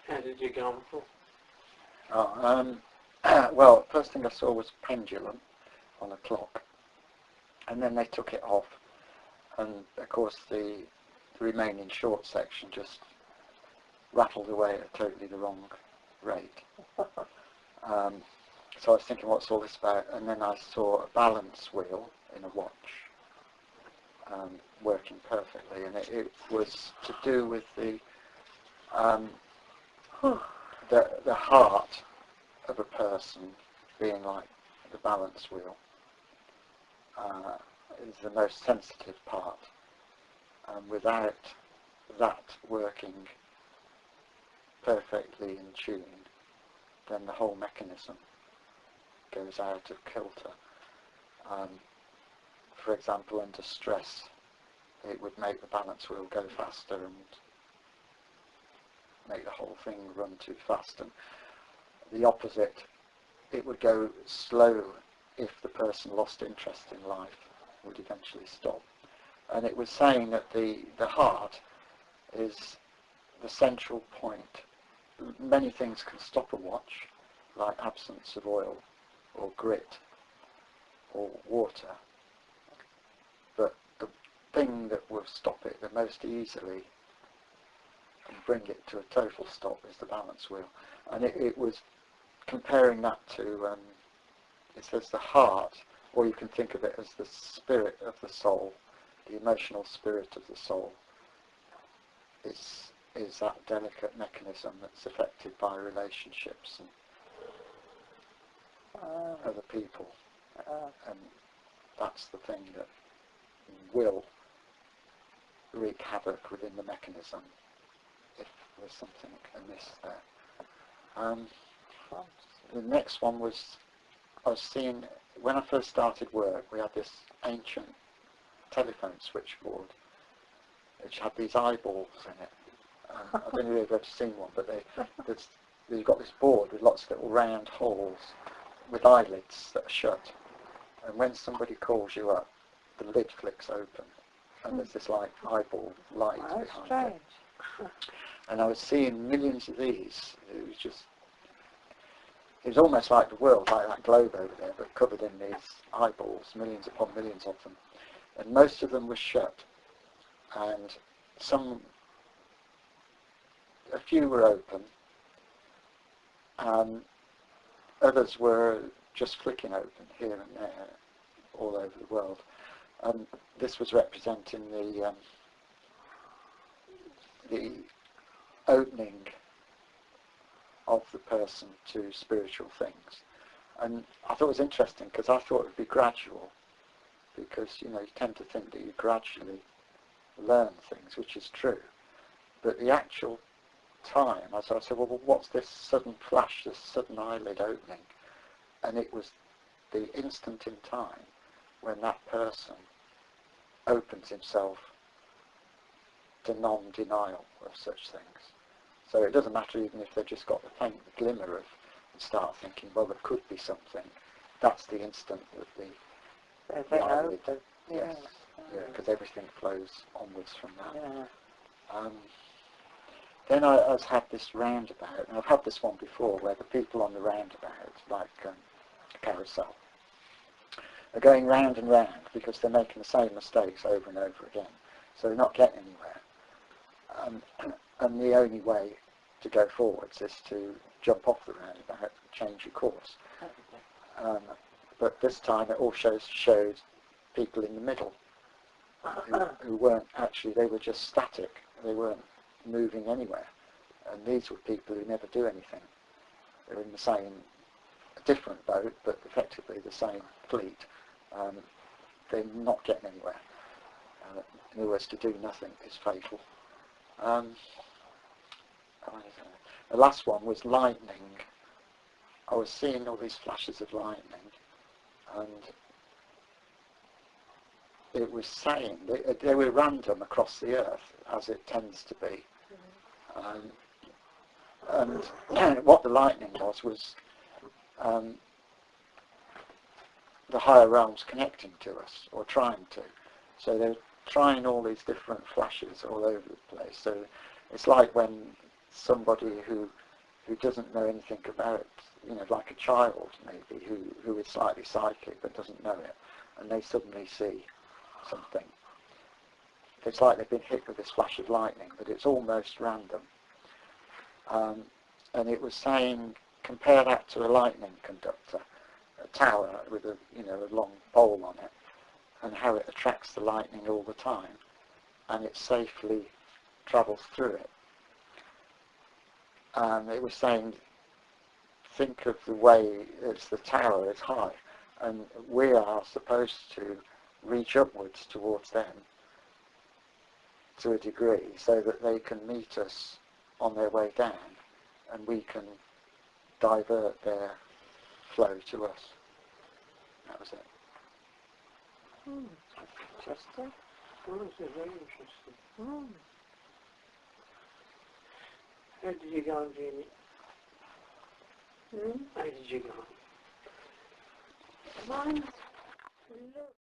How did you get on before? Well, first thing I saw was a pendulum on a clock, and then they took it off, and of course the remaining short section just rattled away at totally the wrong rate. So I was thinking, what's all this about? And then I saw a balance wheel in a watch working perfectly, and it was to do with the heart of a person being like the balance wheel. Is the most sensitive part, and without that working perfectly in tune, then the whole mechanism goes out of kilter. For example, under stress, it would make the balance wheel go faster and make the whole thing run too fast. And the opposite, it would go slow if the person lost interest in life, would eventually stop. And it was saying that the heart is the central point. Many things can stop a watch, like absence of oil or grit or water, but the thing that will stop it the most easily and bring it to a total stop is the balance wheel. And it was comparing that to, it says the heart, or you can think of it as the spirit of the soul, the emotional spirit of the soul, is that delicate mechanism that's affected by relationships and other people. And that's the thing that will wreak havoc within the mechanism if there's something amiss there. The next one was, I was seeing, when I first started work, we had this ancient telephone switchboard which had these eyeballs in it. I don't know if you've ever seen one, but they've got this board with lots of little round holes with eyelids that are shut. And when somebody calls you up, the lid flicks open, and there's this like eyeball light behind it. And I was seeing millions of these. It was almost like the world, like that globe over there, but covered in these eyeballs, millions upon millions of them. And most of them were shut, and a few were open, and others were just flicking open here and there, all over the world. And this was representing the opening of the person to spiritual things. And I thought it was interesting because I thought it would be gradual, because you tend to think that you gradually learn things, which is true. But the actual time, as I said, well, what's this sudden flash, this sudden eyelid opening? And it was the instant in time when that person opens himself to non-denial of such things. So it doesn't matter even if they've just got the faint glimmer of, and start thinking, well, there could be something. That's the instant that the eyelid, yes, because everything flows onwards from that. Then I had this roundabout, and I've had this one before, where the people on the roundabout, like a carousel, are going round and round because they're making the same mistakes over and over again. So they're not getting anywhere. And the only way to go forwards is to jump off the roundabout, change your course. But this time it all showed people in the middle who weren't actually, they were just static. They weren't moving anywhere. And these were people who never do anything. They're in the same, different boat, but effectively the same fleet. They're not getting anywhere. In other words, to do nothing is fatal. The last one was lightning. I was seeing all these flashes of lightning, and it was saying they were random across the earth, as it tends to be. And what the lightning was the higher realms connecting to us, or trying to. So they're trying all these different flashes all over the place. So it's like when somebody who doesn't know anything about, like a child maybe, who is slightly psychic but doesn't know it, and they suddenly see something. It's like they've been hit with this flash of lightning, but it's almost random. And it was saying, compare that to a lightning conductor, a tower with a long pole on it, and how it attracts the lightning all the time, and it safely travels through it. And it was saying, think of the way the tower is high, and we are supposed to reach upwards towards them to a degree so that they can meet us on their way down, and we can divert their flow to us. That was it. Interesting. Oh, this is very interesting. How did you go on doing it? How did you go on? Mine, look.